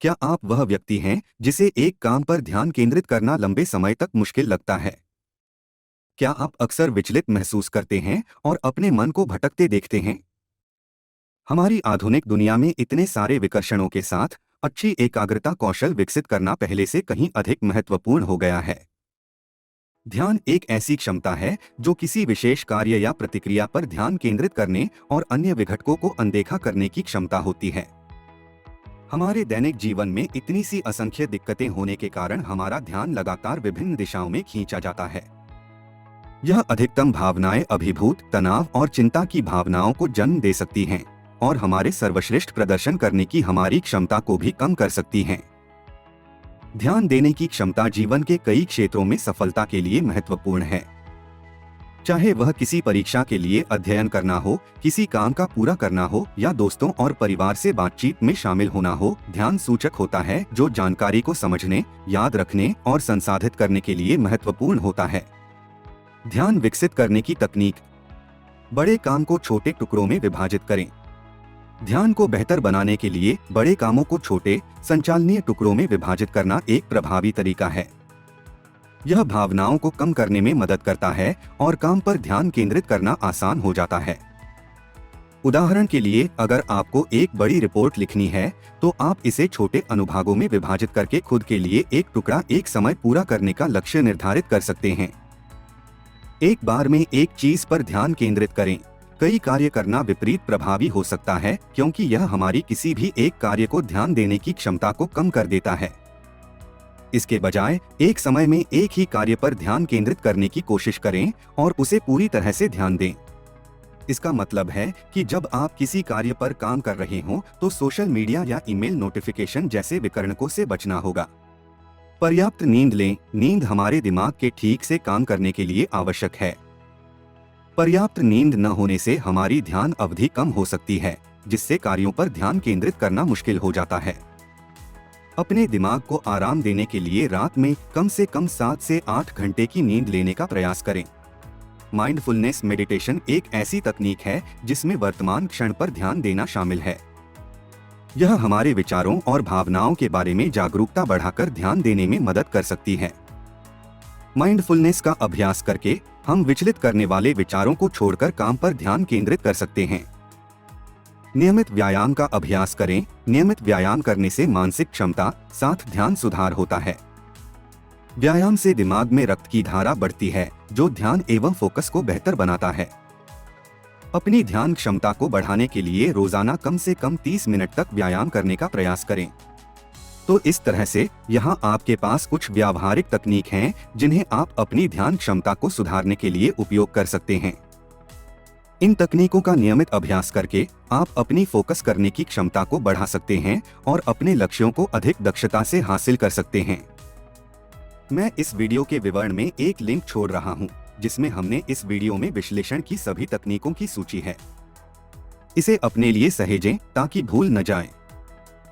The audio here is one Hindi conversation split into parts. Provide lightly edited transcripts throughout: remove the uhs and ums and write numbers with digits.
क्या आप वह व्यक्ति हैं जिसे एक काम पर ध्यान केंद्रित करना लंबे समय तक मुश्किल लगता है? क्या आप अक्सर विचलित महसूस करते हैं और अपने मन को भटकते देखते हैं? हमारी आधुनिक दुनिया में इतने सारे विकर्षणों के साथ अच्छी एकाग्रता कौशल विकसित करना पहले से कहीं अधिक महत्वपूर्ण हो गया है। ध्यान एक ऐसी क्षमता है जो किसी विशेष कार्य या प्रतिक्रिया पर ध्यान केंद्रित करने और अन्य विघटकों को अनदेखा करने की क्षमता होती है। हमारे दैनिक जीवन में इतनी सी असंख्य दिक्कतें होने के कारण हमारा ध्यान लगातार विभिन्न दिशाओं में खींचा जाता है। यह अधिकतम भावनाएं अभिभूत तनाव और चिंता की भावनाओं को जन्म दे सकती हैं और हमारे सर्वश्रेष्ठ प्रदर्शन करने की हमारी क्षमता को भी कम कर सकती हैं। ध्यान देने की क्षमता जीवन के कई क्षेत्रों में सफलता के लिए महत्वपूर्ण है। चाहे वह किसी परीक्षा के लिए अध्ययन करना हो, किसी काम का पूरा करना हो या दोस्तों और परिवार से बातचीत में शामिल होना हो, ध्यान सूचक होता है जो जानकारी को समझने, याद रखने और संसाधित करने के लिए महत्वपूर्ण होता है। ध्यान विकसित करने की तकनीक। बड़े काम को छोटे टुकड़ों में विभाजित करें। ध्यान को बेहतर बनाने के लिए बड़े कामों को छोटे संचालनीय टुकड़ों में विभाजित करना एक प्रभावी तरीका है। यह भावनाओं को कम करने में मदद करता है और काम पर ध्यान केंद्रित करना आसान हो जाता है। उदाहरण के लिए, अगर आपको एक बड़ी रिपोर्ट लिखनी है तो आप इसे छोटे अनुभागों में विभाजित करके खुद के लिए एक टुकड़ा एक समय पूरा करने का लक्ष्य निर्धारित कर सकते हैं। एक बार में एक चीज पर ध्यान केंद्रित करें। कई कार्य करना विपरीत प्रभावी हो सकता है क्योंकि यह हमारी किसी भी एक कार्य को ध्यान देने की क्षमता को कम कर देता है। इसके बजाय एक समय में एक ही कार्य पर ध्यान केंद्रित करने की कोशिश करें और उसे पूरी तरह से ध्यान दें। इसका मतलब है कि जब आप किसी कार्य पर काम कर रहे हों तो सोशल मीडिया या ईमेल नोटिफिकेशन जैसे विकर्णकों से बचना होगा। पर्याप्त नींद लें। नींद हमारे दिमाग के ठीक से काम करने के लिए आवश्यक है। पर्याप्त नींद न होने से हमारी ध्यान अवधि कम हो सकती है, जिससे कार्यों पर ध्यान केंद्रित करना मुश्किल हो जाता है। अपने दिमाग को आराम देने के लिए रात में कम से कम 7 से 8 घंटे की नींद लेने का प्रयास करें। माइंडफुलनेस मेडिटेशन एक ऐसी तकनीक है जिसमें वर्तमान क्षण पर ध्यान देना शामिल है। यह हमारे विचारों और भावनाओं के बारे में जागरूकता बढ़ाकर ध्यान देने में मदद कर सकती है। माइंडफुलनेस का अभ्यास करके हम विचलित करने वाले विचारों को छोड़कर काम पर ध्यान केंद्रित कर सकते हैं। नियमित व्यायाम का अभ्यास करें। नियमित व्यायाम करने से मानसिक क्षमता साथ ध्यान सुधार होता है। व्यायाम से दिमाग में रक्त की धारा बढ़ती है, जो ध्यान एवं फोकस को बेहतर बनाता है। अपनी ध्यान क्षमता को बढ़ाने के लिए रोजाना कम से कम 30 मिनट तक व्यायाम करने का प्रयास करें। तो इस तरह से यहाँ आपके पास कुछ व्यावहारिक तकनीक हैं जिन्हें आप अपनी ध्यान क्षमता को सुधारने के लिए उपयोग कर सकते हैं। इन तकनीकों का नियमित अभ्यास करके आप अपनी फोकस करने की क्षमता को बढ़ा सकते हैं और अपने लक्ष्यों को अधिक दक्षता से हासिल कर सकते हैं। मैं इस वीडियो के विवरण में एक लिंक छोड़ रहा हूं, जिसमें हमने इस वीडियो में विश्लेषण की सभी तकनीकों की सूची है। इसे अपने लिए सहेजें ताकि भूल न जाए।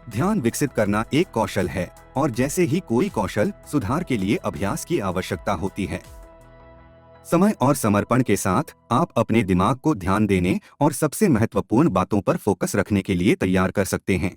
ध्यान विकसित करना एक कौशल है और जैसे ही कोई कौशल, सुधार के लिए अभ्यास की आवश्यकता होती है। समय और समर्पण के साथ आप अपने दिमाग को ध्यान देने और सबसे महत्वपूर्ण बातों पर फोकस रखने के लिए तैयार कर सकते हैं।